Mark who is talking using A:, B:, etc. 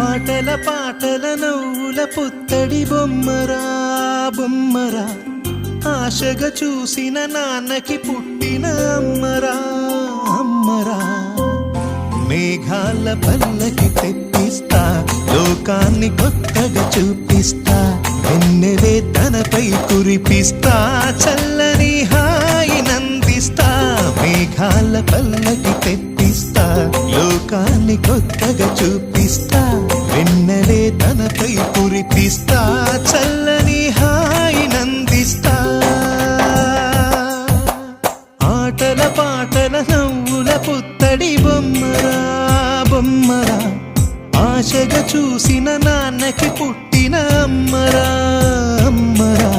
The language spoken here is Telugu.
A: ఆటల పాటల నవ్వుల పుత్తడి బొమ్మరా బొమ్మరా, ఆశగా చూసిన నాన్నకి పుట్టిన అమ్మరా అమ్మరా. మేఘాల పల్లకి తెప్పిస్తా, లోకాన్ని కొత్తగా చూపిస్తా, వెన్నెలే తనపై కురిపిస్తా, చల్లని హాయి నందిస్తా. మేఘాల పల్లకి తెప్పిస్తా, లోకాన్ని కొత్తగా చూపిస్తా, వెన్నెలే తనపై కురిపిస్తా, చల్లని హాయి నందిస్తా. ఆటల పాటల నవ్వుల పుత్తడి బొమ్మరా బొమ్మరా, ఆశగా చూసిన నాన్నకి పుట్టిన అమ్మరా అమ్మరా.